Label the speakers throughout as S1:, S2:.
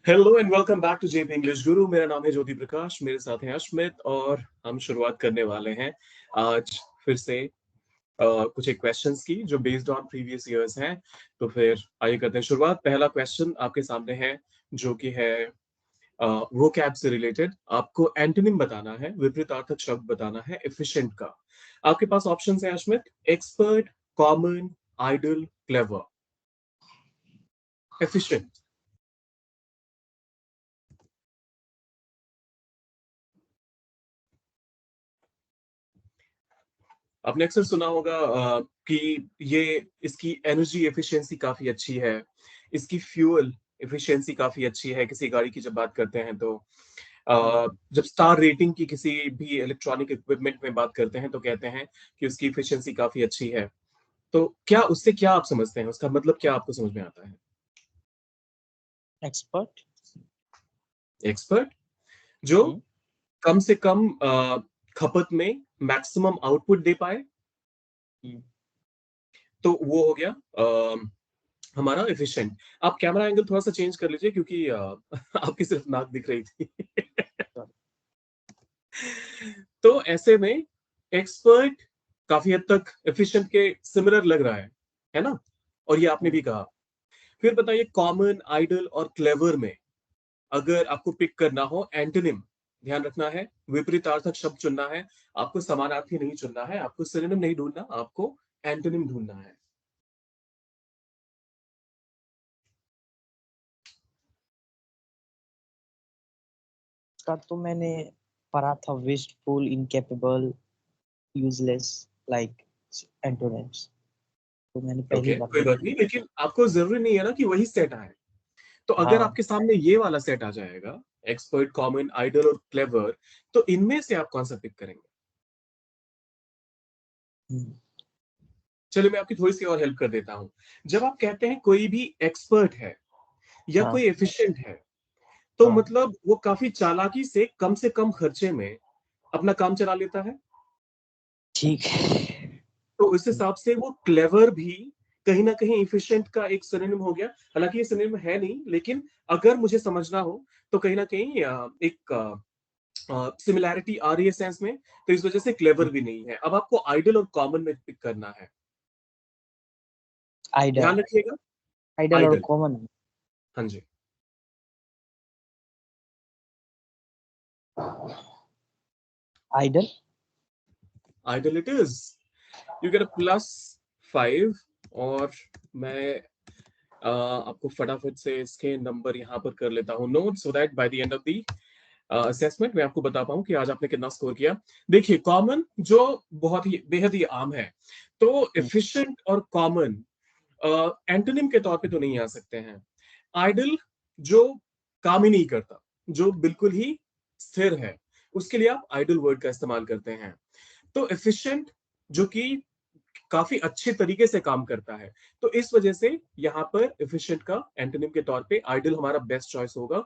S1: Hello and welcome back to JP English Guru. मेरा नाम है ज्योति प्रकाश, मेरे साथ हैं अश्मित और हम शुरुआत करने वाले हैं आज फिर से कुछ एक क्वेश्चंस की जो बेस्ड ऑन प्रीवियस इयर्स हैं। तो फिर आइए करते हैं शुरुआत। पहला क्वेश्चन आपके सामने है जो कि है वोकैब से रिलेटेड। आपको एंटोनिम बताना है, विपरीतार्थक शब्द बताना है एफिशिएंट का। आपके पास ऑप्शंस हैं Ashmit: expert, common, idle, clever. Efficient. आपने अक्सर सुना होगा कि ये इसकी एनर्जी एफिशिएंसी काफी अच्छी है, इसकी फ्यूल एफिशिएंसी काफी अच्छी है। किसी गाड़ी की जब बात करते हैं तो जब स्टार रेटिंग की किसी भी इलेक्ट्रॉनिक इक्विपमेंट में बात करते हैं तो कहते हैं कि उसकी एफिशिएंसी काफी अच्छी है। तो क्या उससे क्या आप समझते हैं, उसका मतलब क्या आपको समझ में आता है?
S2: एक्सपर्ट।
S1: एक्सपर्ट जो कम से कम खपत में मैक्सिमम आउटपुट दे पाए, तो वो हो गया हमारा एफिशिएंट। आप कैमरा एंगल थोड़ा सा चेंज कर लीजिए क्योंकि आपकी सिर्फ नाक दिख रही थी। तो ऐसे में एक्सपर्ट काफी हद तक एफिशिएंट के सिमिलर लग रहा है ना? और ये आपने भी कहा। फिर बताइए, कॉमन, आइडल और क्लेवर में अगर आपको पिक करना हो एंटोनिम, ध्यान रखना है विपरीतार्थक शब्द चुनना है। आपको समानार्थी नहीं चुनना है, आपको सिनोनिम नहीं ढूंढना, आपको एंटोनिम ढूंढना है।
S2: का तो मैंने पढ़ा था, wasteful, incapable, useless, like antonyms. तो मैंने पहली बार
S1: कोई बात नहीं, लेकिन आपको जरूरी नहीं है ना कि वही सेट आए। तो अगर
S2: हाँ।
S1: आपके सामने ये वाला सेट आ जाएगा, एक्सपर्ट, कॉमन, आइडल और क्लेवर, तो इनमें से आप कौन सा पिक करेंगे? चलिए मैं आपकी थोड़ी सी और हेल्प कर देता हूं। जब आप कहते हैं कोई भी एक्सपर्ट है या
S2: हाँ।
S1: कोई एफिशिएंट है, तो
S2: हाँ।
S1: मतलब वो काफी चालाकी से कम खर्चे में अपना काम चला लेता है।
S2: ठीक है।
S1: तो इस हिसाब से वो क्लेवर भी कहीं ना कहीं इफिशिएंट का एक सिनोनिम हो गया। हालांकि ये सिनोनिम है नहीं, लेकिन अगर मुझे समझना हो तो कहीं ना कहीं एक सिमिलैरिटी आ रही है सेंस में। तो इस वजह से क्लेवर भी नहीं है। अब आपको आइडल और कॉमन में पिक करना है,
S2: आइडल।
S1: ध्यान रखिएगा।
S2: आइडल और
S1: आइडल,
S2: कॉमन।
S1: हाँ जी।
S2: Idol.
S1: Idol it is. You get a +5। और मैं आपको फटाफट से इसके नंबर यहाँ पर कर लेता हूँ note, so that by the end of the assessment मैं आपको बता पाऊं कि आज आपने कितना स्कोर किया। देखिए, कॉमन जो बहुत ही बेहद ही आम है, तो एफिशिएंट और कॉमन एंटोनिम के तौर पे तो नहीं आ सकते हैं। आइडल जो काम ही नहीं करता, जो बिल्कुल ही स्थिर है, उसके लिए आप आइडल वर्ड का इस्तेमाल करते हैं। तो एफिशिएंट जो कि काफी अच्छे तरीके से काम करता है, तो इस वजह से यहां पर एफिशिएंट का एंटोनिम के तौर पे आइडल हमारा बेस्ट चॉइस होगा।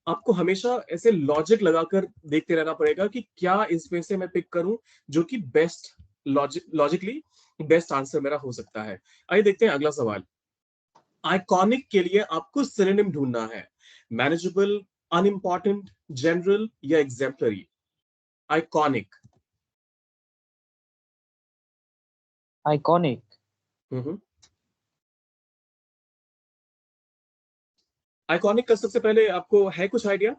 S1: आपको हमेशा ऐसे लॉजिक लगाकर देखते रहना पड़ेगा कि क्या इसमें से मैं पिक करूं जो कि बेस्ट, लॉजिकली बेस्ट आंसर मेरा हो सकता है। आइए देखते हैं अगला सवाल। आइकॉनिक के लिए आपको सिनोनिम ढूंढना है। मैनेजेबल, अनइम्पॉर्टेंट, जनरल या एग्जेम्पलरी। आइकॉनिक।
S2: आइकॉनिक।
S1: आइकॉनिक का सबसे पहले आपको है कुछ आइडिया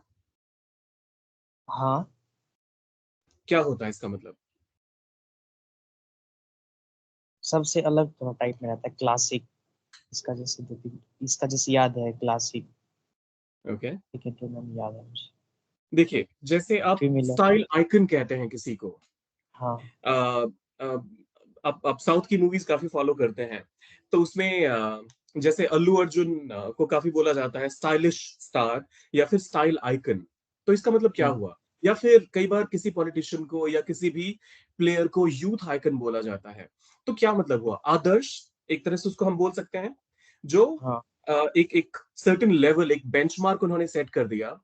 S2: हाँ।
S1: क्या होता है इसका मतलब?
S2: सबसे अलग थोड़ा टाइप में रहता है, क्लासिक। इसका जैसे याद है, क्लासिक।
S1: ओके,
S2: ठीक है, तो मैंने याद है मुझे।
S1: देखिए जैसे आप
S2: फेमिलियर।
S1: स्टाइल आइकन कहते हैं किसी को।
S2: हाँ।
S1: अ, अ, आप साउथ की मूवीज काफी फॉलो करते हैं, तो उसमें जैसे अल्लू अर्जुन को काफी बोला जाता है स्टाइलिश स्टार या फिर स्टाइल आइकन। तो इसका मतलब क्या हुआ? या फिर कई बार किसी पॉलिटिशियन को या किसी भी प्लेयर को यूथ आइकन बोला जाता है। तो क्या मतलब हुआ? आदर्श, एक तरह से उसको हम बोल सकते हैं, जो
S2: हाँ।
S1: एक एक सर्टेन लेवल, एक बेंचमार्क उन्होंने सेट कर दिया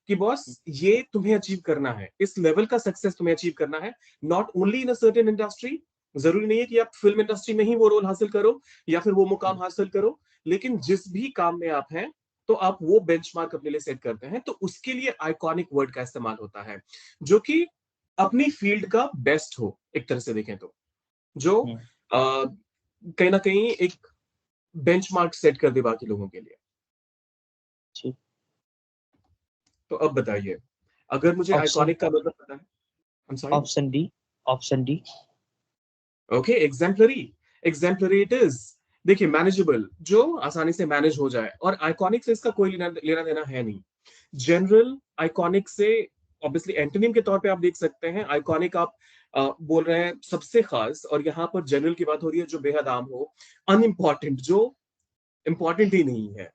S1: कि बॉस ये तुम्हें अचीव करना है, इस लेवल का सक्सेस तुम्हें अचीव करना है। Not only in a certain industry, जरूरी नहीं है कि आप फिल्म इंडस्ट्री में ही वो रोल हासिल करो या फिर वो मुकाम हासिल करो, लेकिन जिस भी काम में आप हैं तो आप वो बेंचमार्क अपने लिए सेट करते हैं, तो उसके लिए आइकॉनिक वर्ड का इस्तेमाल होता है, जो कि अपनी फील्ड का बेस्ट हो, एक तरह से देखें तो, जो कहीं ना कहीं एक बेंचमार्क सेट कर दे बाकी लोगों के लिए।
S2: ठीक।
S1: तो अब बताइए, अगर मुझे
S2: ऑप्शन
S1: आइकॉनिक का मतलब पता है। I am sorry.
S2: Option D. Option D.
S1: Okay, exemplary. Exemplary it is. देखिए, मैनेजेबल, जो आसानी से मैनेज हो जाए, और आइकॉनिक से इसका कोई लेना देना है नहीं। जनरल आइकॉनिक से ऑब्वियसली एंटोनिम के तौर पे आप देख सकते हैं, आइकॉनिक आप बोल रहे हैं सबसे खास, और यहाँ पर जनरल की बात हो रही है जो बेहद आम हो, अनइम्पॉर्टेंट, जो इंपॉर्टेंट ही नहीं है।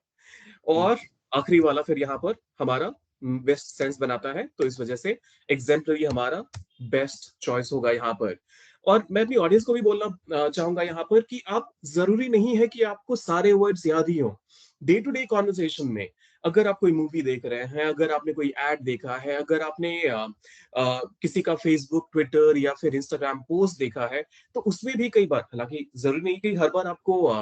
S1: और आखिरी वाला फिर यहाँ पर हमारा बेस्ट सेंस बनाता है, तो इस वजह से एग्जाम्पलरी हमारा बेस्ट चॉइस होगा यहाँ पर। और मैं अपनी ऑडियंस को भी बोलना चाहूंगा यहाँ पर कि आप, जरूरी नहीं है कि आपको सारे वर्ड्स याद ही हो। डे टू डे कॉन्वर्सेशन में अगर आप कोई मूवी देख रहे हैं, अगर आपने कोई एड देखा है, अगर आपने किसी का फेसबुक, ट्विटर या फिर इंस्टाग्राम पोस्ट देखा है, तो उसमें भी कई बार, हालांकि जरूरी नहीं कि हर बार आपको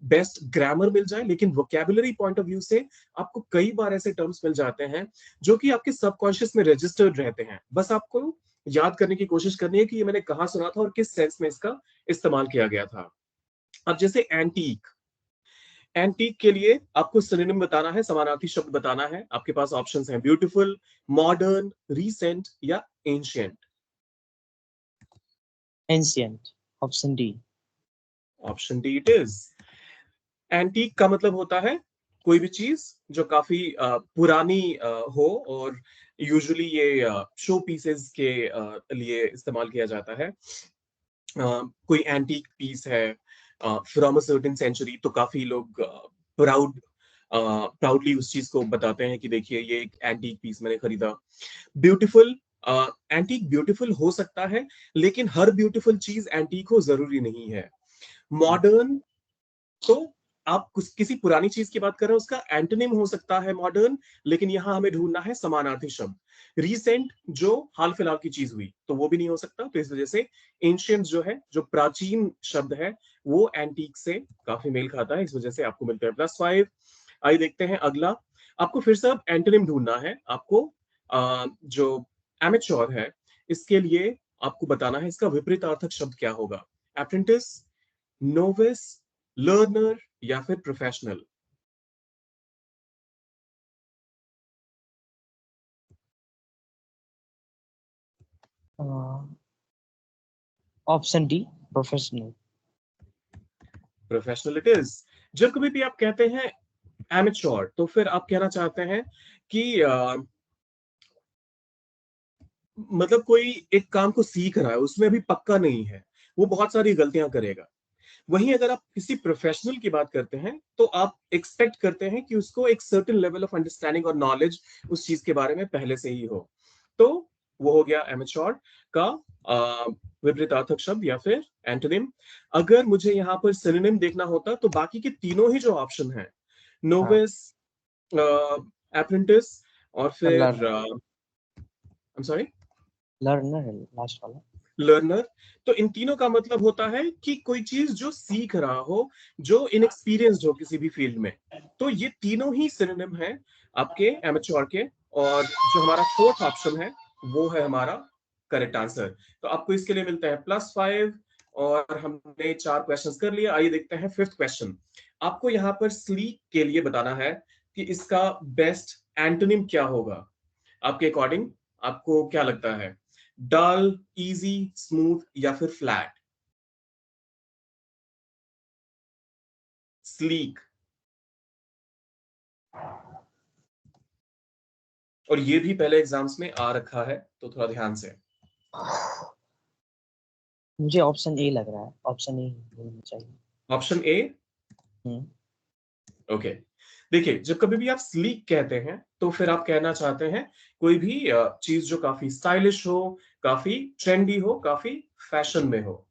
S1: बेस्ट ग्रामर मिल जाए, लेकिन वोकैबुलरी पॉइंट ऑफ व्यू से आपको कई बार ऐसे टर्म्स मिल जाते हैं जो कि आपके सबकॉन्शियस में रजिस्टर्ड रहते हैं। बस आपको याद करने की कोशिश करनी है कि ये मैंने कहाँ सुना था और किस सेंस में इसका इस्तेमाल किया गया था। अब जैसे एंटीक, एंटीक के लिए आपको सिनोनिम बताना है, समानार्थी शब्द बताना है। आपके पास ऑप्शंस हैं, ब्यूटीफुल, मॉडर्न, रीसेंट या ancient.
S2: Ancient. Option D.
S1: Option D it is. Antique का मतलब होता है कोई भी चीज जो काफी पुरानी हो, और यूजुअली ये शो पीसेस के लिए इस्तेमाल किया जाता है। कोई एंटीक पीस है फ्रॉम अ सर्टेन सेंचुरी, तो काफी लोग प्राउडली उस चीज को बताते हैं कि देखिए ये एक एंटीक पीस मैंने खरीदा। ब्यूटीफुल, एंटीक ब्यूटीफुल हो सकता है, लेकिन हर ब्यूटीफुल चीज एंटीक हो जरूरी नहीं है। मॉडर्न, तो आप किसी पुरानी चीज की बात कर रहे हो, उसका एंटोनिम हो सकता है मॉडर्न, लेकिन यहां हमें ढूंढना है समानार्थी शब्द। रीसेंट, जो हाल फिलहाल की चीज हुई, तो वो भी नहीं हो सकता, तो इस वजह से एंशियंट जो है, जो प्राचीन शब्द है, वो एंटीक से काफी मेल खाता है, इस वजह से आपको मिलते हैं +5। आइए देखते हैं अगला। आपको फिर से अब एंटोनिम ढूंढना है। आपको जो एमेच्योर है, इसके लिए आपको बताना है इसका विपरीतार्थक शब्द क्या होगा। अप्रेंटिस, नोविस, लर्नर या फिर professional.
S2: Option D. Professional.
S1: Professional it is. जब कभी भी आप कहते हैं एमेच्योर, तो फिर आप कहना चाहते हैं कि मतलब कोई एक काम को सीख रहा है, उसमें अभी पक्का नहीं है, वो बहुत सारी गलतियां करेगा। वहीं अगर आप किसी प्रोफेशनल की बात करते हैं, तो आप एक्सपेक्ट करते हैं कि उसको एक सर्टेन लेवल ऑफ अंडरस्टैंडिंग और नॉलेज उस चीज के बारे में पहले से ही हो। तो वो हो गया एमेच्योर का विपरीतार्थक शब्द या फिर एंटोनिम। अगर मुझे यहाँ पर सिनोनिम देखना होता, तो बाकी के तीनों ही जो ऑप्शन हैं,
S2: हाँ।
S1: नोविस, अप्रेंटिस और फिर
S2: learner.
S1: I am sorry,
S2: learner है लास्ट वाला।
S1: लर्नर, तो इन तीनों का मतलब होता है कि कोई चीज जो सीख रहा हो, जो इनएक्सपीरियंस्ड हो किसी भी फील्ड में। तो ये तीनों ही सिनोनिम है आपके एमेच्योर के। और जो हमारा फोर्थ ऑप्शन है, वो है हमारा करेक्ट आंसर। तो आपको इसके लिए मिलता है +5। और हमने 4 क्वेश्चंस कर लिए। आइए देखते हैं फिफ्थ क्वेश्चन। आपको यहाँ पर स्लीक के लिए बताना है कि इसका बेस्ट एंटोनिम क्या होगा आपके अकॉर्डिंग। आपको क्या लगता है, डल, इजी, स्मूथ या फिर फ्लैट। स्लीक, और ये भी पहले एग्जाम्स में आ रखा है, तो थोड़ा ध्यान से।
S2: मुझे ऑप्शन ए लग रहा है। ऑप्शन ए होना चाहिए।
S1: Option A.
S2: हम्म।
S1: ओके, देखिए, जब कभी भी आप स्लीक कहते हैं, तो फिर आप कहना चाहते हैं कोई भी चीज जो काफी स्टाइलिश हो, काफी ट्रेंडी हो, काफी फैशन में हो।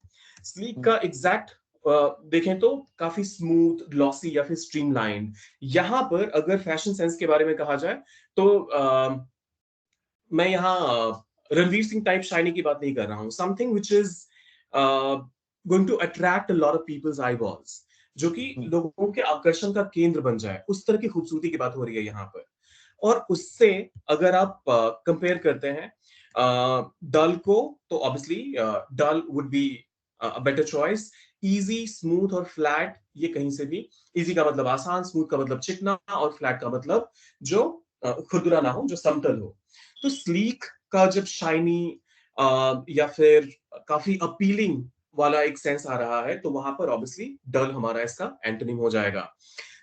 S1: स्लीक का एग्जैक्ट देखें तो काफी स्मूथ, ग्लॉसी या फिर स्ट्रीमलाइंड। यहां पर अगर फैशन सेंस के बारे में कहा जाए, तो मैं यहाँ रणवीर सिंह टाइप शाइनी की बात नहीं कर रहा हूँ। Something which is going to attract a lot of peoples eye balls. जो कि लोगों के आकर्षण का केंद्र बन जाए, उस तरह की खूबसूरती की बात हो रही है यहाँ पर। और उससे अगर आप कंपेयर करते हैं डल को, तो obviously dull would be a better choice. Easy, smooth और फ्लैट, ये कहीं से भी, इजी का मतलब आसान, स्मूथ का मतलब चिकना, और फ्लैट का मतलब जो खुरदुरा ना हो, जो समतल हो। तो स्लीक का जब शाइनी या फिर काफी अपीलिंग वाला एक सेंस आ रहा है, तो वहां पर ऑब्वियसली डल हमारा इसका एंटोनिम हो जाएगा।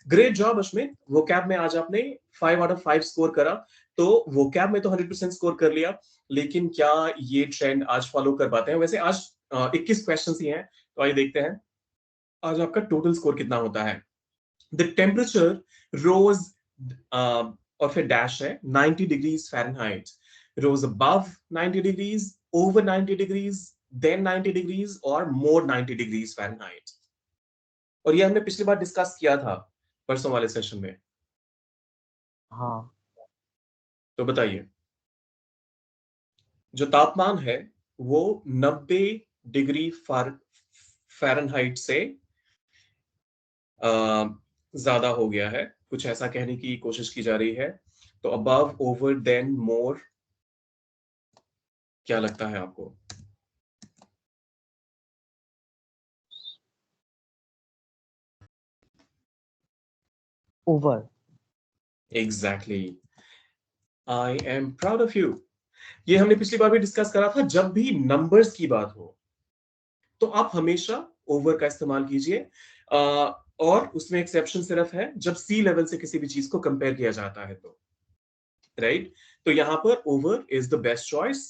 S1: ग्रेट जॉब अश्मित, वो कैब में आज आपने 5 आउट ऑफ 5 स्कोर करा। तो वो कैब में तो 100% स्कोर कर लिया, लेकिन क्या ये ट्रेंड आज फॉलो कर पाते हैं? वैसे आज 21 क्वेश्चन ही हैं, तो आइए देखते हैं आज आपका टोटल स्कोर कितना होता है। द टेम्परेचर रोज, और फिर डैश है 90 degrees Fahrenheit, rose above 90 degrees, over 90 degrees, then 90 degrees और मोर 90 डिग्रीज फ़ारेनहाइट। और ये हमने पिछली बार डिस्कस किया था परसों वाले सेशन में।
S2: हाँ।
S1: तो बताइए, जो तापमान है वो 90 डिग्री फ़ारेनहाइट से ज्यादा हो गया है, कुछ ऐसा कहने की कोशिश की जा रही है। तो अबव, ओवर, देन, मोर, क्या लगता है आपको?
S2: Over.
S1: Exactly, I am proud of you. ये हमने पिछली बार भी डिस्कस करा था, जब भी नंबर्स की बात हो तो आप हमेशा ओवर का इस्तेमाल कीजिए। और उसमें एक्सेप्शन सिर्फ है जब सी लेवल से किसी भी चीज को कंपेयर किया जाता है, तो राइट। तो यहां पर over is the best choice.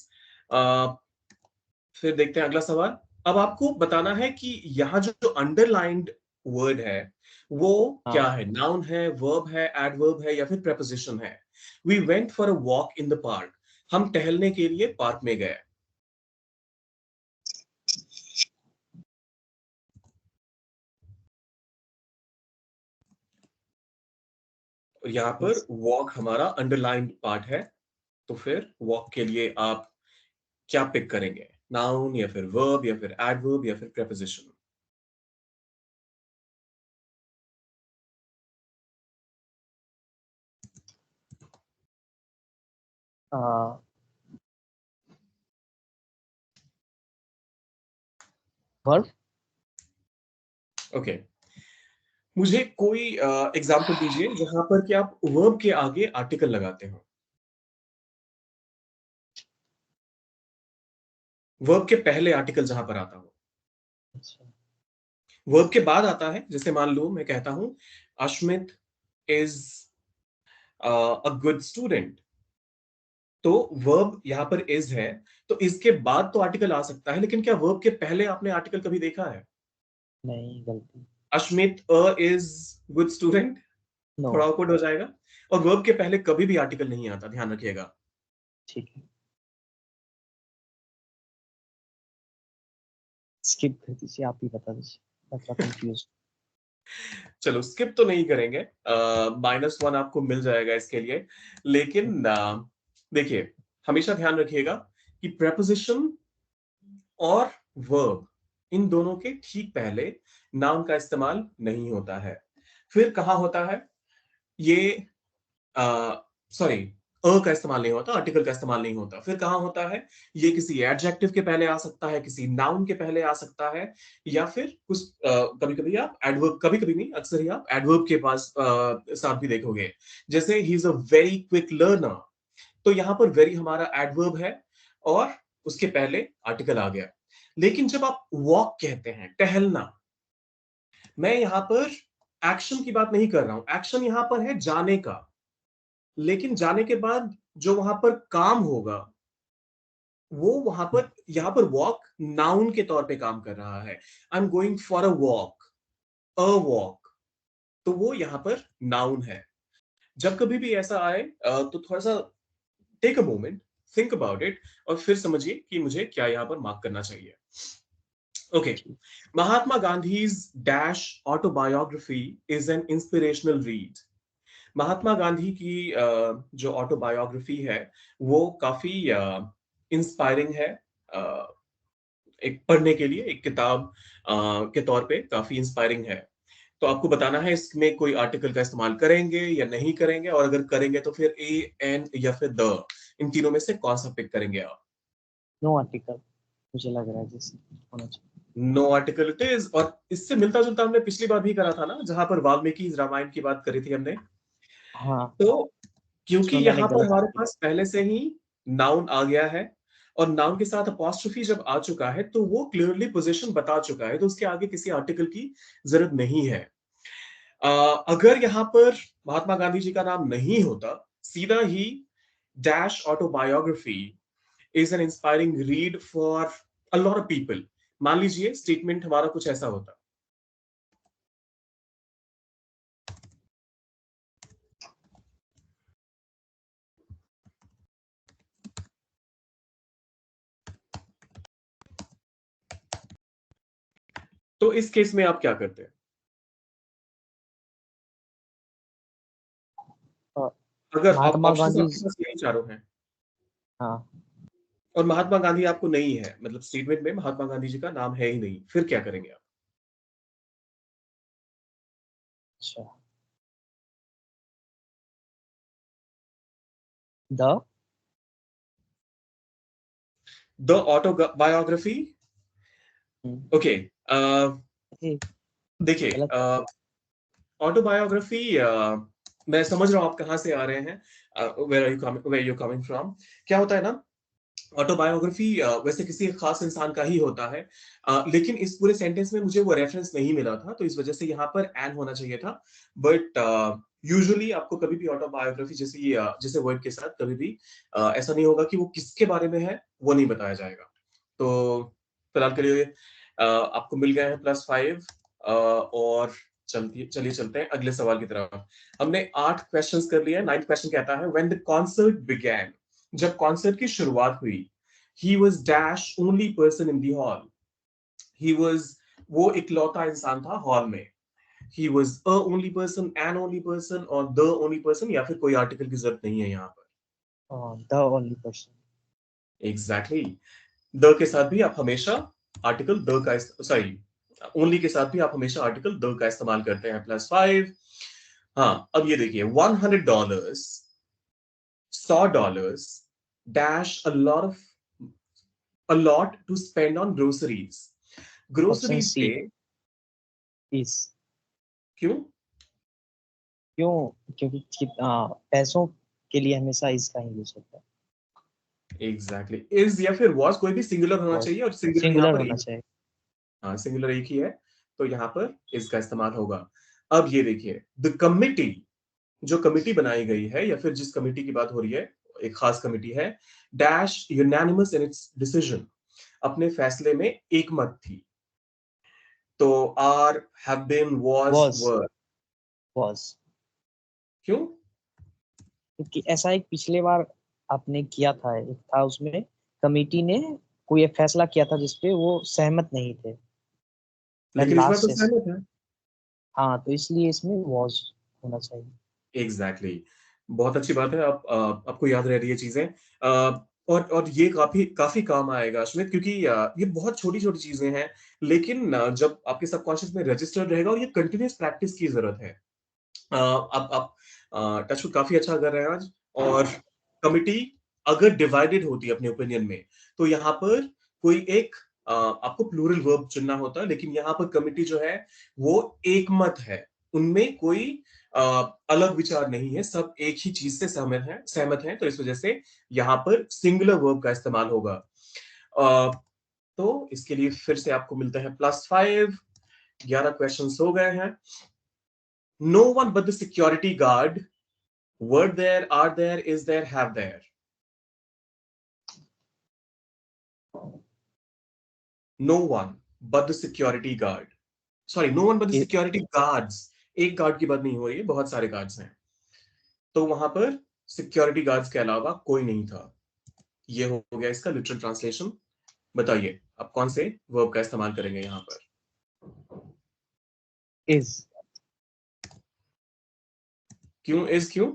S1: फिर देखते हैं अगला सवाल। अब आपको बताना है कि यहाँ जो अंडरलाइंड वर्ड है वो क्या
S2: हाँ।
S1: है, नाउन है, वर्ब है, एडवर्ब है, या फिर प्रेपोजिशन है। We went for a walk in the park, हम टहलने के लिए पार्क में गए। और यहाँ पर
S2: यस।
S1: वॉक हमारा अंडरलाइंड पार्ट है, तो फिर वॉक के लिए आप क्या पिक करेंगे, नाउन या फिर वर्ब या फिर एडवर्ब या फिर प्रेपोजिशन?
S2: वर्ब।
S1: ओके, मुझे कोई एग्जांपल दीजिए जहां पर कि आप वर्ब के आगे आर्टिकल लगाते हो, वर्ब के पहले आर्टिकल जहां पर आता हो।
S2: अच्छा।
S1: वर्ब के बाद आता है, जैसे मान लो मैं कहता हूं Ashmit is a good student, तो वर्ब यहां पर इज है, तो इसके बाद तो आर्टिकल आ सकता है, लेकिन क्या वर्ब के पहले आपने आर्टिकल कभी देखा है?
S2: नहीं, गलती।
S1: Ashmit is good student,
S2: no.
S1: थोड़ा awkward हो जाएगा। और वर्ब के पहले कभी भी आर्टिकल नहीं आता, ध्यान रखिएगा।
S2: ठीक है, स्किप कर दीजिए, आप ही बता दीजिए, मैं थोड़ा कंफ्यूज।
S1: चलो स्किप तो नहीं करेंगे, -1 आपको मिल जाएगा इसके लिए। लेकिन देखिए, हमेशा ध्यान रखिएगा कि प्रेपोजिशन और वर्ब, इन दोनों के ठीक पहले नाउन का इस्तेमाल नहीं होता है। फिर कहाँ होता है ये, सॉरी, का इस्तेमाल नहीं होता, आर्टिकल का इस्तेमाल नहीं होता। फिर कहाँ होता है ये, किसी एडजेक्टिव के पहले आ सकता है, किसी नाउन के पहले आ सकता है, या फिर कुछ कभी कभी आप एडवर्ब, कभी कभी नहीं, अक्सर ही आप एडवर्ब के पास साथ भी देखोगे। जैसे he is a very quick learner, तो यहां पर वेरी हमारा एडवर्ब है और उसके पहले आर्टिकल आ गया। लेकिन जब आप वॉक कहते हैं, टहलना, मैं यहां पर एक्शन की बात नहीं कर रहा हूं, एक्शन यहां पर है जाने का, लेकिन जाने के बाद जो वहां पर काम होगा, वो वहां पर, यहां पर वॉक नाउन के तौर पे काम कर रहा है। I am going for a walk, तो वो यहां पर नाउन है। जब कभी भी ऐसा आए तो थोड़ा सा take a moment, think about it, और फिर समझिए कि मुझे क्या यहां पर मार्क करना चाहिए। ओके,
S2: ठीक।
S1: Mahatma Gandhi's dash autobiography is an inspirational read. Mahatma Gandhi की जो ऑटोबायोग्राफी है वो काफी इंस्पायरिंग है, अ, एक पढ़ने के लिए, एक किताब के तौर पे काफी इंस्पायरिंग है। तो आपको बताना है इसमें कोई आर्टिकल का इस्तेमाल करेंगे या नहीं करेंगे, और अगर करेंगे तो फिर ए, एन या फिर द, इन तीनों में से कौन सा पिक करेंगे आप?
S2: नो आर्टिकल, मुझे लग रहा है जैसे होना चाहिए।
S1: No article it is. और इससे मिलता जुलता हमने पिछली बार भी करा था ना, जहां पर वाल्मीकि रामायण की बात करी थी हमने।
S2: हाँ,
S1: तो क्योंकि
S2: उसमें मैंने
S1: यहाँ पर
S2: गलत
S1: हमारे
S2: किया।
S1: पास पहले से ही नाउन आ गया है, और नाउन के साथ अपॉस्ट्रोफी जब आ चुका है तो वो क्लियरली पोजीशन बता चुका है, तो उसके आगे किसी आर्टिकल की जरूरत नहीं है। अगर यहाँ पर महात्मा गांधी जी का नाम नहीं होता, सीधा ही dash autobiography is N inspiring read for a lot of people, मान लीजिए स्टेटमेंट हमारा कुछ ऐसा होता। तो इस केस में आप क्या करते हैं?
S2: और
S1: अगर
S2: महात्मा
S1: ऑप्शन
S2: गांधी।
S1: आपके पास यही चारों हैं,
S2: हाँ।
S1: और महात्मा गांधी आपको नहीं है, मतलब स्टेटमेंट में महात्मा गांधी जी का नाम है ही नहीं, फिर क्या करेंगे आप?
S2: अच्छा, द।
S1: The autobiography. ओके, देखिए,
S2: गलत था।
S1: ऑटोबायोग्राफी, मैं समझ रहा हूं आप कहां से आ रहे हैं, वेयर यू कमिंग फ्रॉम। क्या होता है ना, ऑटोबायोग्राफी वैसे किसी एक खास इंसान का ही होता है, लेकिन इस पूरे सेंटेंस में मुझे वो रेफरेंस नहीं मिला था, तो इस वजह से यहाँ पर एन होना चाहिए था। बट यूजुअली आपको कभी भी ऑटोबायोग्राफी जैसे जैसे वर्ड के साथ कभी भी ऐसा नहीं होगा कि वो किसके बारे में है, वो नहीं बताया जाएगा। तो फिलहाल के लिए आपको मिल गए हैं +5, और चलिए चलते हैं अगले सवाल की तरफ। हमने 8 क्वेश्चंस कर लिए। 9th क्वेश्चन कहता है, व्हेन द कॉन्सर्ट बिगैन, जब कॉन्सर्ट की शुरुआत हुई, he was dash only person in the hall, he was वो इकलौता इंसान था हॉल में। He was a only person, an only person, और द ओनली पर्सन, या फिर कोई आर्टिकल की जरूरत नहीं है यहाँ पर।
S2: The only person.
S1: Exactly the के साथ भी आप हमेशा आर्टिकल द का, सॉरी, ओनली के साथ भी आप हमेशा आर्टिकल द का इस्तेमाल करते हैं। +5। हाँ, अब ये देखिए, $100, $100 dash a lot to spend on groceries।
S2: Option
S1: groceries
S2: C,
S1: पे
S2: इस।
S1: क्यों?
S2: क्यों? क्योंकि पैसों के लिए हमेशा इसका ही यूज होता है।
S1: Exactly exactly. इज या फिर वॉज, कोई भी सिंगुलर होना
S2: और
S1: चाहिए, और सिंगुलर यहाँ
S2: सिंगुलर
S1: पर
S2: होना
S1: एक,
S2: चाहिए।
S1: हाँ सिंगुलर एक ही है, तो यहाँ पर इसका इस्तेमाल होगा। अब ये देखिए, द कमिटी, जो कमिटी बनाई गई है या फिर जिस कमिटी की बात हो रही है, एक खास कमिटी है, dash unanimous in its decision, अपने फैसले में एकमत थी। तो are, have been, was,
S2: was.
S1: Were.
S2: Was.
S1: क्यों?
S2: क्योंकि ऐसा एक पिछले बार आपने किया था, एक था उसमें कमिटी ने कोई एक फैसला किया था जिसपे वो सहमत नहीं थे।
S1: लेकिन इस बार
S2: लास्ट
S1: तो
S2: सेशन।
S1: सहमत है।
S2: हाँ, तो इसलिए इसमें वॉज होना चाहिए।
S1: Exactly exactly. बहुत अच्छी बात है, आपको याद रह रही है चीजें। और ये काफी काफी काम आएगा अश्मित, क्योंकि ये बहुत छोटी छोटी चीजें हैं, लेकिन जब आपके सबकॉन्शियस में रजिस्टर्ड रहेगा, और ये कंटिन्यूस प्रैक्टिस की जरूरत है। आप टचवुड काफी अच्छा कर रहे हैं आज। और कमिटी अगर डिवाइडेड होती है अपने ओपिनियन में, तो यहाँ पर कोई एक आपको प्लूरल वर्ब चुनना होता है, लेकिन यहाँ पर कमिटी जो है वो एकमत है, उनमें कोई अ, अलग विचार नहीं है, सब एक ही चीज से सहमत है, तो इस वजह से यहाँ पर सिंगुलर वर्ब का इस्तेमाल होगा। अ, तो इसके लिए फिर से आपको मिलता है +5। 11 क्वेश्चन हो गए हैं। No one but the security guard, were there, are there, is there, have there। No one but the security guard, sorry, no one but the
S2: इ-
S1: security guards। एक गार्ड की बात नहीं हो रही है, बहुत सारे गार्ड्स हैं, तो वहां पर सिक्योरिटी गार्ड्स के अलावा कोई नहीं था। ये हो गया इसका लिटरल ट्रांसलेशन। बताइए आप कौन से वर्ब का इस्तेमाल करेंगे यहाँ पर?
S2: इज।
S1: क्यों इज, क्यों?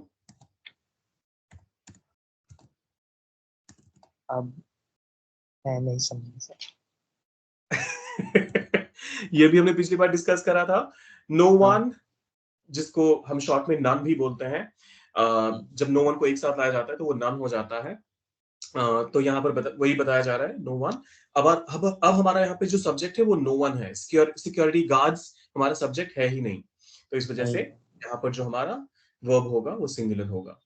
S2: अब मैं नहीं समझ सकता।
S1: ये भी हमने पिछली बार डिस्कस करा था। नो वन, जिसको हम शॉर्ट में नन भी बोलते हैं, जब नो वन को एक साथ लाया जाता है तो वो नन हो जाता है। तो यहाँ पर वही बताया जा रहा है, नो वन। अब हमारा यहाँ पे जो सब्जेक्ट है वो नो वन है, सिक्योरिटी गार्ड्स हमारा सब्जेक्ट है ही नहीं, तो इस वजह से यहाँ पर जो हमारा वर्ब होगा वो सिंगुलर होगा।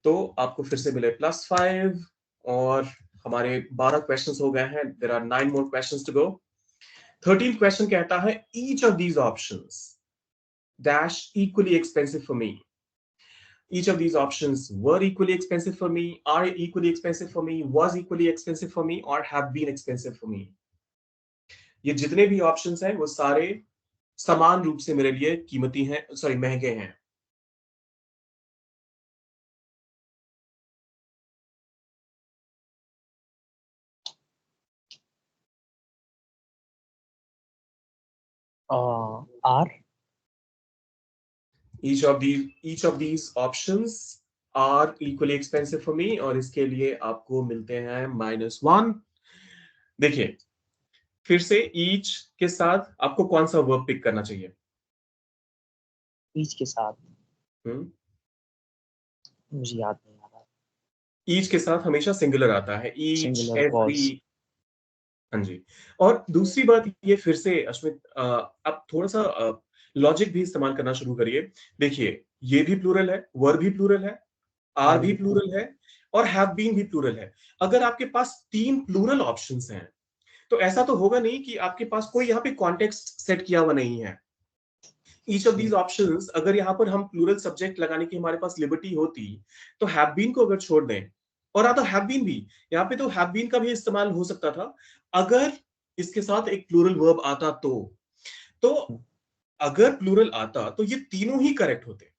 S1: तो आपको फिर से मिले +5 और हमारे 12 क्वेश्चंस हो गए हैं। There are 9 more questions to go. 13th question कहता है each of these options dash equally expensive for me. Each of these options were equally expensive for me, are equally expensive for me, was equally expensive for me, or have been expensive for me. ये जितने भी options हैं वो सारे समान रूप से मेरे लिए कीमती हैं, सॉरी महंगे हैं।
S2: Are,
S1: each of these options are equally expensive for me, और इसके लिए आपको मिलते हैं -1। देखिए फिर से ईच के साथ आपको कौन सा वर्ब पिक करना चाहिए?
S2: ईच के साथ मुझे याद नहीं आ रहा।
S1: ईच के साथ हमेशा सिंगुलर आता है, ईच,
S2: सिंगुलर,
S1: एवरी। हाँ जी। और दूसरी बात ये, फिर से अश्मित आप थोड़ा सा लॉजिक भी इस्तेमाल करना शुरू करिए। देखिए ये भी प्लूरल है, वर्ब भी प्लूरल है, आर भी प्लूरल है, और हैव बीन भी प्लूरल है। अगर आपके पास 3 प्लूरल ऑप्शंस हैं तो ऐसा तो होगा नहीं कि आपके पास कोई यहाँ पे कॉन्टेक्स्ट सेट किया हुआ नहीं है। ईच ऑफ दीज ऑप्शंस, अगर यहाँ पर हम प्लूरल सब्जेक्ट लगाने की हमारे पास लिबर्टी होती तो हैव बीन को अगर छोड़ दें, और आता हैव बीन भी, यहाँ पे तो हैव बीन का भी इस्तेमाल हो सकता था अगर इसके साथ एक प्लूरल वर्ब आता तो अगर प्लूरल आता तो ये तीनों ही करेक्ट होते,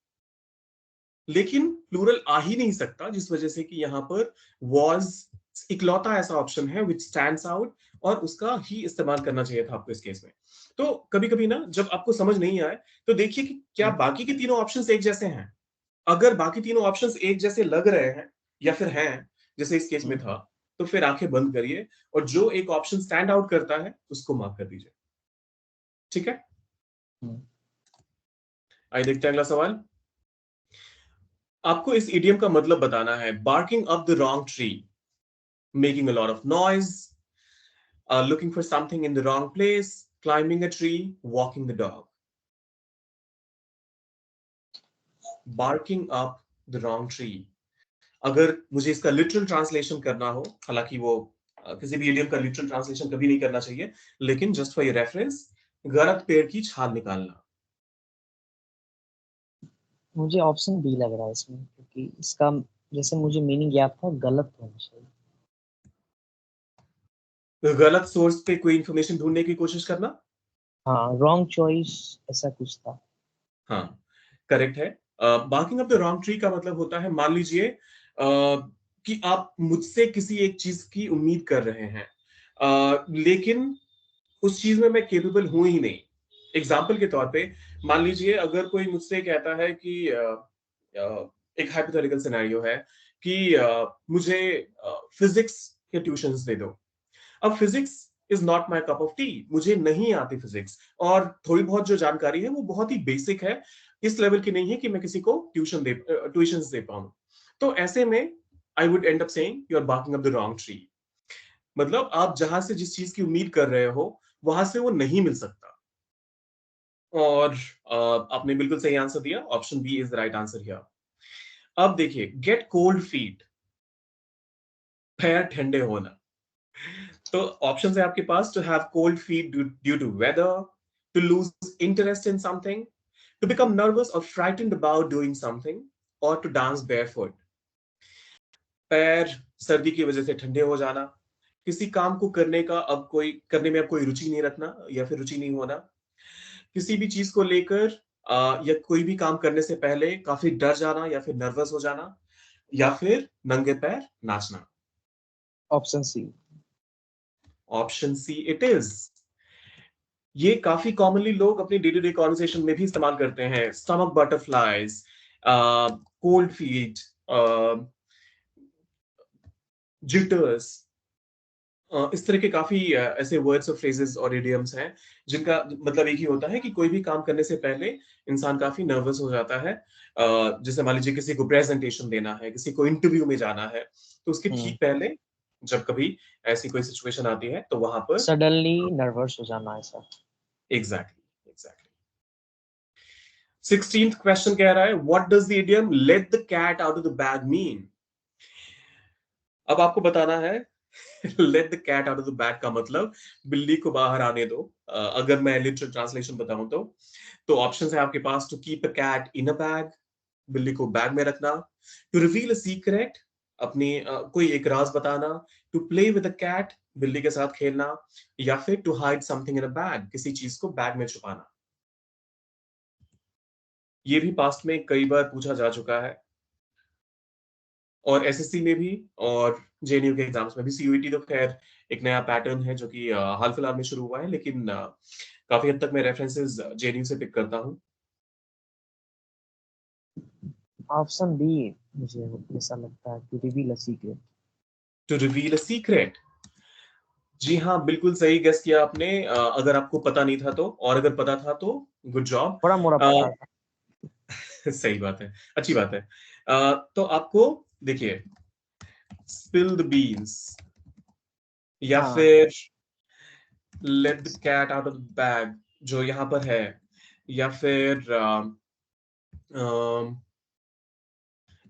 S1: लेकिन प्लूरल आ ही नहीं सकता, जिस वजह से कि यहाँ पर was इकलौता ऐसा ऑप्शन है which stands out, और उसका ही इस्तेमाल करना चाहिए था आपको इस केस में। तो कभी कभी ना जब आपको समझ नहीं आए तो देखिए कि क्या बाकी के तीनों ऑप्शंस एक जैसे हैं। अगर बाकी तीनों ऑप्शंस एक जैसे लग रहे हैं या फिर हैं, जैसे इस केस में था, तो फिर आंखें बंद करिए और जो एक ऑप्शन स्टैंड आउट करता है उसको मार्क कर दीजिए। ठीक है, आइए देखते हैं अगला सवाल। आपको इस इडियम का मतलब बताना है। Barking up the wrong tree, making a lot of noise, looking for something in the wrong place, climbing a tree, walking the dog. Barking up the wrong tree. अगर मुझे इसका लिटरल ट्रांसलेशन करना हो, हालांकि वो किसी भी इडियम का लिटरल ट्रांसलेशन कभी नहीं करना चाहिए, लेकिन जस्ट फॉर योर रेफरेंस, गलत पेड़ की छाल निकालना।
S2: मुझे ऑप्शन बी लग रहा है इसमें, क्योंकि इसका जैसे मुझे मीनिंग याद था, गलत होना चाहिए।
S1: गलत सोर्स पे कोई इंफॉर्मेशन ढूंढने की कोशिश करना।
S2: हाँ, रॉन्ग चॉइस ऐसा कुछ था।
S1: हाँ, करेक्ट है। Barking up the wrong tree का मतलब होता है, मान लीजिए कि आप मुझसे किसी एक चीज की उम्मीद कर रहे हैं, लेकिन उस चीज में मैं केपेबल हूं ही नहीं। एग्जाम्पल के तौर पे मान लीजिए अगर कोई मुझसे कहता है कि एक हाइपोथेटिकल सिनेरियो है कि मुझे फिजिक्स के ट्यूशंस दे दो। अब physics is not my cup of T, मुझे नहीं आती फिजिक्स, और थोड़ी बहुत जो जानकारी है वो बहुत ही बेसिक है, इस लेवल की नहीं है कि मैं किसी को ट्यूशन दे पाऊं। तो ऐसे में I would end up saying you are barking up the wrong tree. मतलब आप जहां से जिस चीज की उम्मीद कर रहे हो वहां से वो नहीं मिल सकता। और आपने बिल्कुल सही आंसर दिया, option B is the right answer here. अब देखिए, गेट कोल्ड फीट, पैर ठंडे होना। तो ऑप्शन है आपके पास, to have cold feet due to weather, to lose interest in something, to become nervous और फ्राइटेंड अबाउट डूइंग समथिंग, और टू डांस बेयरफुट। पैर सर्दी की वजह से ठंडे हो जाना, किसी काम को करने में अब कोई रुचि नहीं रखना या फिर रुचि नहीं होना, किसी भी चीज को लेकर या कोई भी काम करने से पहले काफी डर जाना या फिर नर्वस हो जाना, या फिर नंगे पैर नाचना।
S2: Option C.
S1: Option C it is. ये काफी कॉमनली लोग अपनी डे टू डे कॉन्वर्सेशन में भी इस्तेमाल करते हैं। Stomach butterflies, cold feet, jitters, इस तरह के काफी ऐसे वर्ड्स और फ्रेजेस और इडियम्स हैं जिनका मतलब एक ही होता है कि कोई भी काम करने से पहले इंसान काफी नर्वस हो जाता है। जैसे मान लीजिए किसी को प्रेजेंटेशन देना है, किसी को इंटरव्यू में जाना है, तो उसके ठीक पहले जब कभी ऐसी कोई सिचुएशन आती है तो वहां पर
S2: सडनली नर्वस हो जाना ऐसा।
S1: Exactly exactly. 16th क्वेश्चन कह रहा है what does the idiom let the cat out of the bag mean. अब आपको बताना है let the cat out of the bag का मतलब बिल्ली को बाहर आने दो। अगर मैं लिटरल ट्रांसलेशन बताऊं तो ऑप्शंस है आपके पास to keep a cat in a bag, बिल्ली को बैग में रखना, टू रिवील अ सीक्रेट, अपनी कोई एक राज बताना, to play with a cat, बिल्ली के साथ खेलना, या फिर to hide something in a bag, किसी चीज को बैग में छुपाना। ये भी पास्ट में कई बार पूछा जा चुका है और एसएससी में भी और जेएनयू के एग्जाम्स में भी। सीयूईटी तो खैर एक नया पैटर्न है जो कि हाल फिलहाल में शुरू हुआ है, लेकिन काफी हद तक मैं रेफरेंसेस जेएनयू से पिक करता हूँ।
S2: ऑप्शन बी मुझे ऐसा लगता है, to reveal a secret.
S1: To reveal a secret, जी हाँ बिल्कुल सही गेस किया आपने। अगर आपको पता नहीं था तो, और अगर पता था तो गुड जॉब।
S2: थोड़ा मोड़ा पता था।
S1: सही बात है, अच्छी बात है। तो आपको देखिए स्पिल द बीन्स या
S2: हाँ,
S1: फिर let the cat out of the bag जो यहाँ पर है, या फिर अम,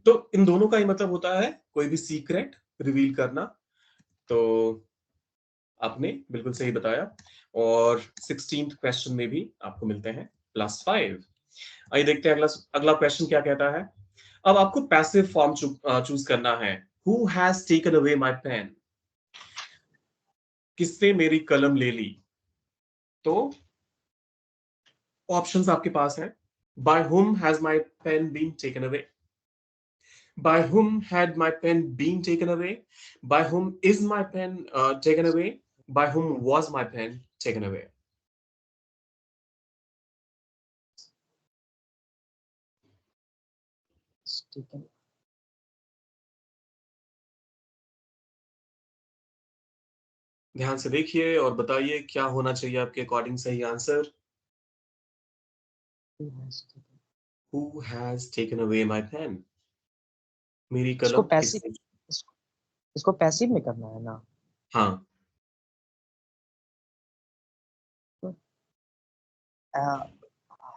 S1: तो इन दोनों का ही मतलब होता है कोई भी सीक्रेट रिवील करना। तो आपने बिल्कुल सही बताया और 16th क्वेश्चन में भी आपको मिलते हैं +5। आइए देखते हैं अगला अगला क्वेश्चन क्या कहता है। अब आपको पैसिव फॉर्म चूज करना है। Who has taken away my pen, किसने मेरी कलम ले ली। तो ऑप्शंस आपके पास हैं। By whom has my pen been taken away, by whom had my pen been taken away, by whom is my pen taken away, by whom was my pen taken away।
S2: ठीक है।
S1: ध्यान से देखिए और बताइए क्या होना चाहिए आपके अकॉर्डिंग सही answer. Who has taken away my pen, मेरी
S2: इसको
S1: कलम
S2: पैसिव,
S1: किसने।
S2: इसको, इसको पैसिव में करना है ना।
S1: हाँ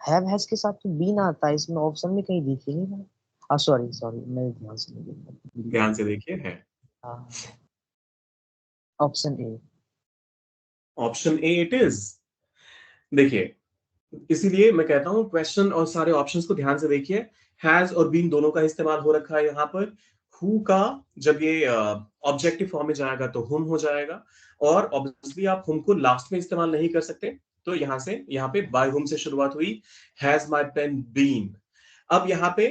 S2: हैव हैज के साथ तो बीन आता है इसमें, ऑप्शन में कहीं दिख ही नहीं रहा। सॉरी सॉरी, मैं ध्यान से नहीं
S1: ध्यान
S2: देखा।
S1: से देखिए है
S2: हाँ, option A.
S1: Option A it is. देखिए इसीलिए मैं कहता हूं क्वेश्चन और सारे ऑप्शंस को ध्यान से देखिए। हैज और बीन दोनों का इस्तेमाल हो रखा है यहाँ पर। हु का जब ये ऑब्जेक्टिव फॉर्म में जाएगा तो हुम हो जाएगा, और ऑब्वियसली आप हुम को लास्ट में इस्तेमाल नहीं कर सकते, तो यहां से यहाँ पे बाय हुम से शुरुआत हुई। Has my pen been. अब यहाँ पे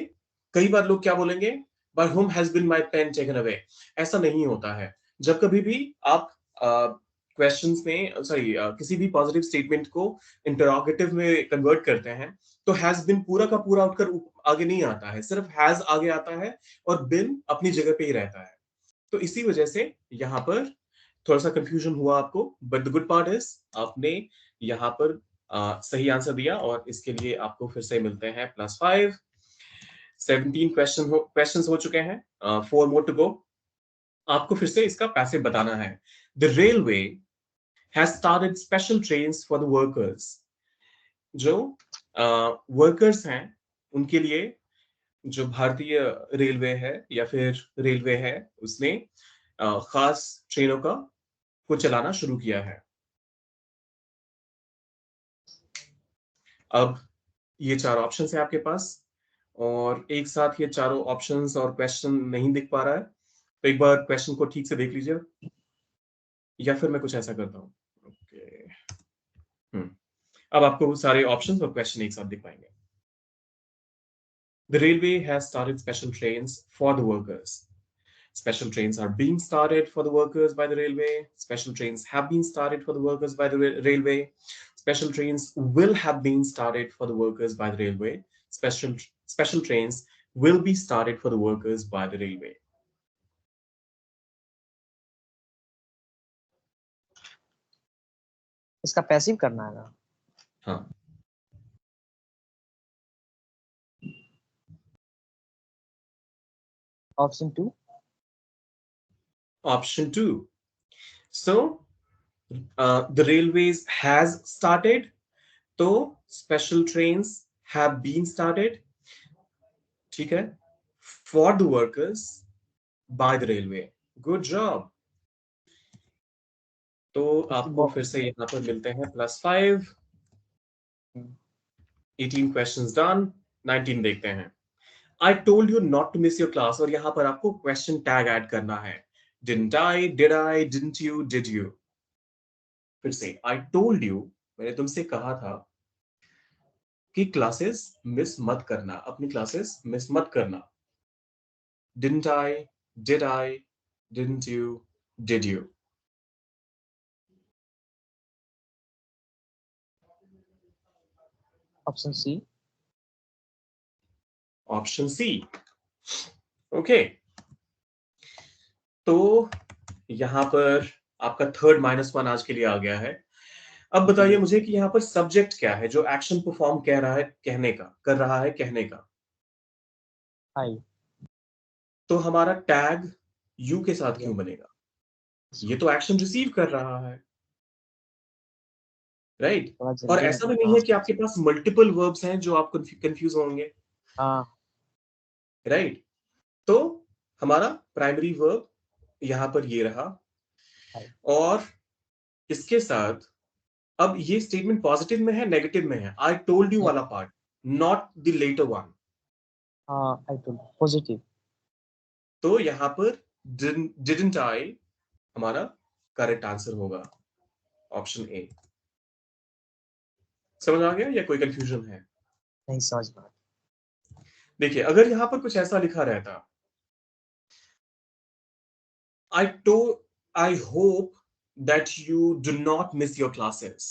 S1: कई बार लोग क्या बोलेंगे, by whom has been my pen taken away. ऐसा नहीं होता है। जब कभी भी आप क्वेश्चंस में सॉरी किसी भी पॉजिटिव स्टेटमेंट को इंटरोगेटिव में कन्वर्ट करते हैं तो हैज बिन पूरा का पूरा उठकर आगे नहीं आता है, सिर्फ हैज आगे आता है और बिन अपनी जगह पे ही रहता है। तो इसी वजह से यहाँ पर थोड़ा सा कंफ्यूजन हुआ आपको, but the good part is आपने यहाँ पर सही आंसर दिया और इसके लिए आपको फिर से मिलते हैं +5। 17 क्वेश्चन हो चुके हैं, 4 मोर टू गो। आपको फिर से इसका पैसे बताना है। The railway has started special trains for the workers. जो वर्कर्स हैं उनके लिए जो भारतीय रेलवे है या फिर रेलवे है उसने खास ट्रेनों का को चलाना शुरू किया है। अब ये चार ऑप्शंस है आपके पास और एक साथ ये चारों ऑप्शंस और क्वेश्चन नहीं दिख पा रहा है, तो एक बार क्वेश्चन को ठीक से देख लीजिए या फिर मैं कुछ ऐसा करता हूँ। ओके अब आपको सारे ऑप्शंस और क्वेश्चन एक साथ दिख पाएंगे। The railway has started special trains for the workers. Special trains are being started for the workers by the railway. Special trains have been started for the workers by the railway. Special trains will have been started for the workers by the railway. Special trains will be started for the workers by the railway.
S2: इसका passive करना है ना?
S1: हाँ,
S2: option 2।
S1: Option 2। So the railways has started, तो special trains have been started, ठीक है, for the workers by the railway. Good job. तो आपको फिर से यहाँ पर मिलते हैं +5। 18 क्वेश्चंस डन। 19 देखते हैं। I told you not to miss your class, और यहां पर आपको क्वेश्चन टैग ऐड करना है। Didn't I, did I, didn't you, did you। फिर से I told you, मैंने तुमसे कहा था कि क्लासेस मिस मत करना, अपनी क्लासेस मिस मत करना। Didn't I, did I, didn't you, did you।
S2: Option C.
S1: Option C. Okay, तो यहां पर आपका थर्ड -1 आज के लिए आ गया है। अब बताइए मुझे कि यहाँ पर सब्जेक्ट क्या है जो एक्शन परफॉर्म कह रहा है, कहने का, कर रहा है, कहने का।
S2: आई।
S1: तो हमारा टैग यू के साथ क्यों बनेगा? ये तो एक्शन रिसीव कर रहा है, राइट?
S2: थोड़ा
S1: और
S2: जल्दी
S1: ऐसा भी
S2: में।
S1: नहीं है कि आपके पास मल्टीपल वर्ब्स हैं जो आप कंफ्यूज होंगे,
S2: हाँ।
S1: राइट? तो हमारा प्राइमरी वर्ब यहां पर ये रहा,
S2: आई।
S1: और इसके साथ अब ये स्टेटमेंट पॉजिटिव में है, नेगेटिव में है? आई टोल्ड यू वाला part, not the latter one.
S2: हाँ, आई टोल्ड पॉजिटिव।
S1: तो यहां पर डिडंट आई हमारा करेक्ट आंसर होगा, ऑप्शन ए। समझ आ गया या कोई कंफ्यूजन है?
S2: नहीं समझ पा।
S1: देखिए, अगर यहां पर कुछ ऐसा लिखा रहता, I to I hope that you do not miss your classes,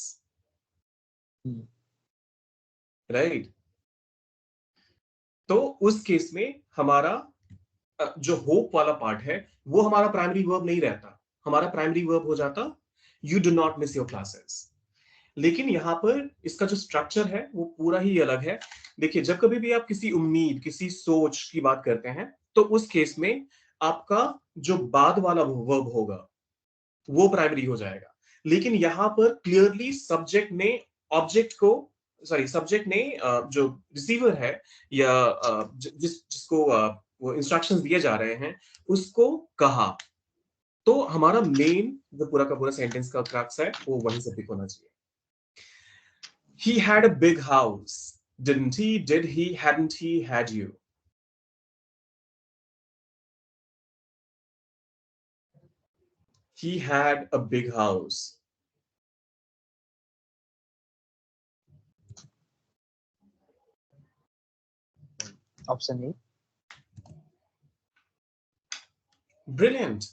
S1: right? तो उस केस में हमारा जो होप वाला पार्ट है वो हमारा प्राइमरी वर्ब नहीं रहता, हमारा प्राइमरी वर्ब हो जाता you do not miss your classes. लेकिन यहां पर इसका जो स्ट्रक्चर है वो पूरा ही अलग है। देखिए, जब कभी भी आप किसी उम्मीद, किसी सोच की बात करते हैं तो उस केस में आपका जो बाद वाला वर्ब होगा वो प्राइमरी हो जाएगा। लेकिन यहां पर क्लियरली सब्जेक्ट ने ऑब्जेक्ट को, सॉरी, सब्जेक्ट ने जो रिसीवर है या जिसको वो इंस्ट्रक्शंस दिए जा रहे हैं उसको कहा। तो हमारा मेन जो पूरा का पूरा सेंटेंस का क्रक्स है वो वहीं से पिक होना चाहिए। He had a big house, didn't he, did he, hadn't he, had you। He had a big house।
S2: Option A.
S1: Brilliant.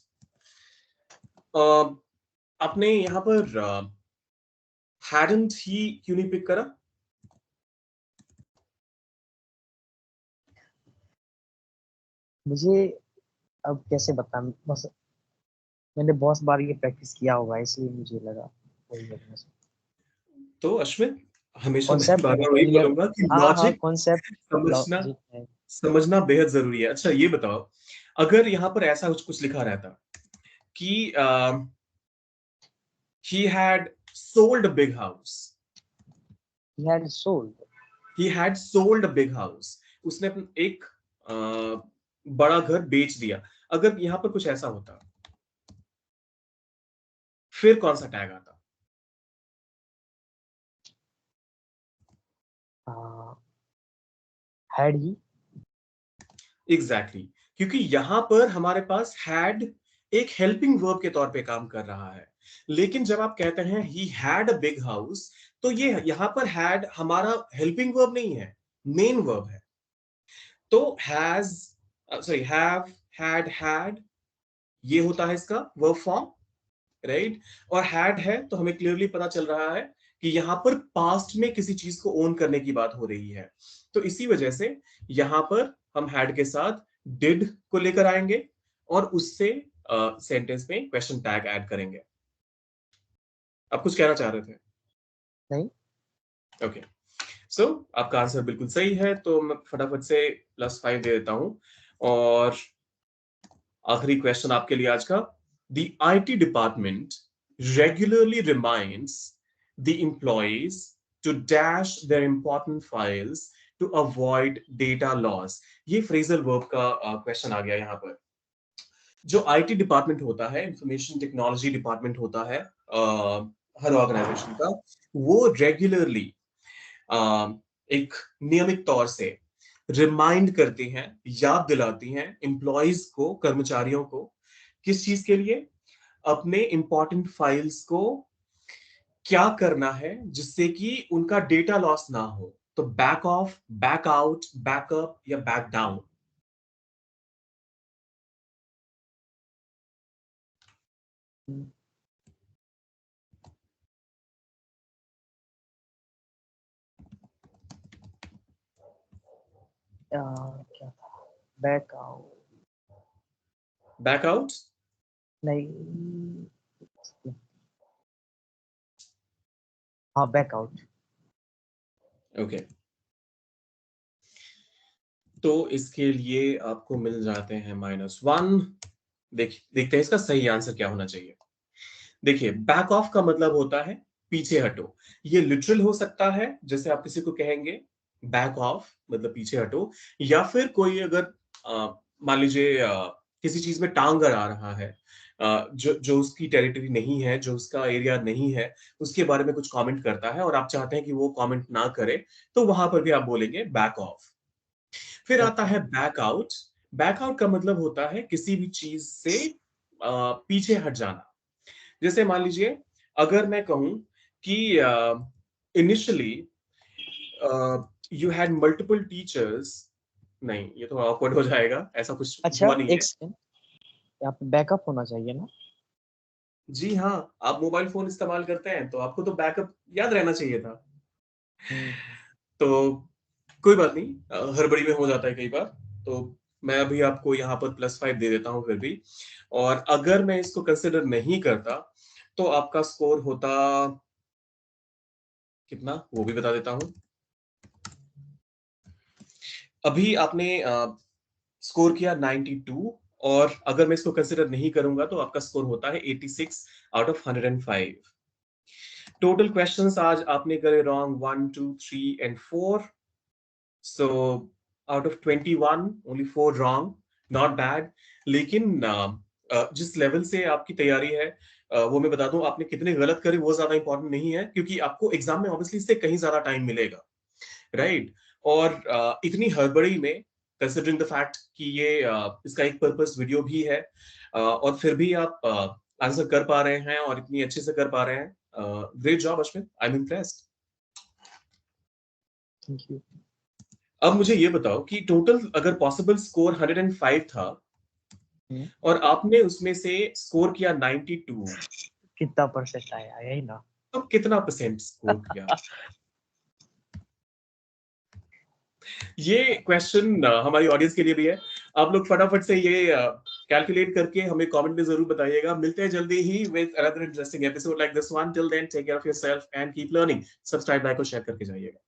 S1: आपने यहां पर hadn't he क्यों नहीं पिक करा?
S2: मुझे अब कैसे बताऊं, बस मैंने बहुत बार ये प्रैक्टिस किया होगा इसलिए मुझे लगा वही लगना से।
S1: तो अश्विन, हमेशा मैं
S2: कॉन्सेप्ट
S1: बार बार वही
S2: क्लियर।
S1: बोलूंगा कि
S2: हाँ हाँ,
S1: लॉजिक
S2: कॉन्सेप्ट
S1: समझना,
S2: लॉजिक है।
S1: समझना बेहद जरूरी है। अच्छा ये बताओ, अगर यहाँ पर ऐसा कुछ कुछ लिखा रहता कि he had sold a big house,
S2: He had sold।
S1: he had sold a big house, उसने एक बड़ा घर बेच दिया। अगर यहाँ पर कुछ ऐसा होता फिर कौन सा टैग आता?
S2: Had he.
S1: Exactly exactly. क्योंकि यहां पर हमारे पास हैड एक हेल्पिंग वर्ब के तौर पे काम कर रहा है। लेकिन जब आप कहते हैं he had a big house, तो ये यहां पर हैड हमारा हेल्पिंग वर्ब नहीं है, मेन वर्ब है। तो हैज, सॉरी, हैव, हैड ये होता है इसका वर्ब फॉर्म, राइट? और हैड है तो हमें क्लियरली पता चल रहा है कि यहां पर पास्ट में किसी चीज को ओन करने की बात हो रही है। तो इसी वजह से यहां पर हम हैड के साथ डिड को लेकर आएंगे और उससे सेंटेंस में क्वेश्चन टैग ऐड करेंगे। आप कुछ कहना चाह रहे थे?
S2: नहीं।
S1: ओके, सो आपका आंसर बिल्कुल सही है, तो मैं फटाफट से +5 दे देता हूं। और आखिरी क्वेश्चन आपके लिए आज का, the IT department regularly reminds the employees to dash their important files to avoid data loss. ये फ्रेजल वर्ब का क्वेश्चन आ गया यहाँ पर। जो IT डिपार्टमेंट होता है, इंफॉर्मेशन टेक्नोलॉजी डिपार्टमेंट होता है हर ऑर्गेनाइजेशन का, वो रेगुलरली एक नियमित तौर से रिमाइंड करती हैं, याद दिलाती हैं एम्प्लॉइज को, कर्मचारियों को, किस चीज के लिए? अपने इंपॉर्टेंट फाइल्स को क्या करना है जिससे कि उनका डेटा लॉस ना हो। तो back of, back out, backup या बैक डाउन।
S2: क्या था? Back out?
S1: Back out?
S2: नहीं। हाँ, बैक आउट।
S1: ओके, तो इसके लिए आपको मिल जाते हैं -1। देखते हैं इसका सही आंसर क्या होना चाहिए। देखिए, बैक ऑफ का मतलब होता है पीछे हटो। ये लिटरल हो सकता है, जैसे आप किसी को कहेंगे बैक ऑफ मतलब पीछे हटो, या फिर कोई अगर मान लीजिए किसी चीज में टांग अड़ा रहा है, जो जो उसकी टेरिटरी नहीं है, जो उसका एरिया नहीं है, उसके बारे में कुछ कमेंट करता है और आप चाहते हैं कि वो कमेंट ना करे, तो वहां पर भी आप बोलेंगे बैक ऑफ। फिर आता
S2: ओके।
S1: है बैक आउट। बैक आउट का मतलब होता है किसी भी चीज से पीछे हट जाना। जैसे मान लीजिए, अगर मैं कहूं कि initially you had multiple teachers, नहीं ये तो ऑकवर्ड हो जाएगा, ऐसा कुछ
S2: अच्छा,
S1: हुआ नहीं
S2: एक
S1: है।
S2: सेकंड, यहाँ पे बैकअप होना चाहिए ना?
S1: जी हाँ, आप मोबाइल फोन इस्तेमाल करते हैं तो आपको तो बैकअप याद रहना चाहिए था।
S2: हम्म।
S1: तो कोई बात नहीं, हड़बड़ी में हो जाता है कई बार। तो मैं अभी आपको यहाँ पर +5 दे देता हूँ फिर भी। और अगर मैं इसको कंसिडर नहीं करता तो आपका स्कोर होता कितना, वो भी बता देता हूँ। अभी आपने स्कोर किया 92, और अगर मैं इसको कंसिडर नहीं करूंगा तो आपका स्कोर होता है 86 आउट ऑफ 105। टोटल क्वेश्चंस आज आपने करे wrong 1 2 3 and 4। So out of 21 only 4 wrong, not bad. लेकिन जिस लेवल से आपकी तैयारी है, वो मैं बता दूं, आपने कितने गलत करे वो ज्यादा इंपॉर्टेंट नहीं है, क्योंकि आपको एग्जाम में ऑब्वियसली इससे कहीं ज्यादा टाइम मिलेगा, राइट? और इतनी हड़बड़ी में, कंसिडरिंग द फैक्ट कि ये इसका एक पर्पस वीडियो भी है, और फिर भी आप आंसर कर पा रहे हैं और इतनी अच्छे से कर पा रहे हैं, great job Ashwin, I am impressed.
S2: Thank you.
S1: अब मुझे ये बताओ कि टोटल अगर पॉसिबल स्कोर 105 था और आपने उसमें से स्कोर किया 92,
S2: कितना परसेंट आया, यही ना?
S1: तो कितना परसेंट स्कोर किया? ये क्वेश्चन हमारी ऑडियंस के लिए भी है। आप लोग फटाफट से ये कैलकुलेट करके हमें कमेंट में जरूर बताइएगा। मिलते हैं जल्दी ही with another interesting episode like this one. Till then take care of yourself and keep learning. Subscribe, like और शेयर करके जाइएगा।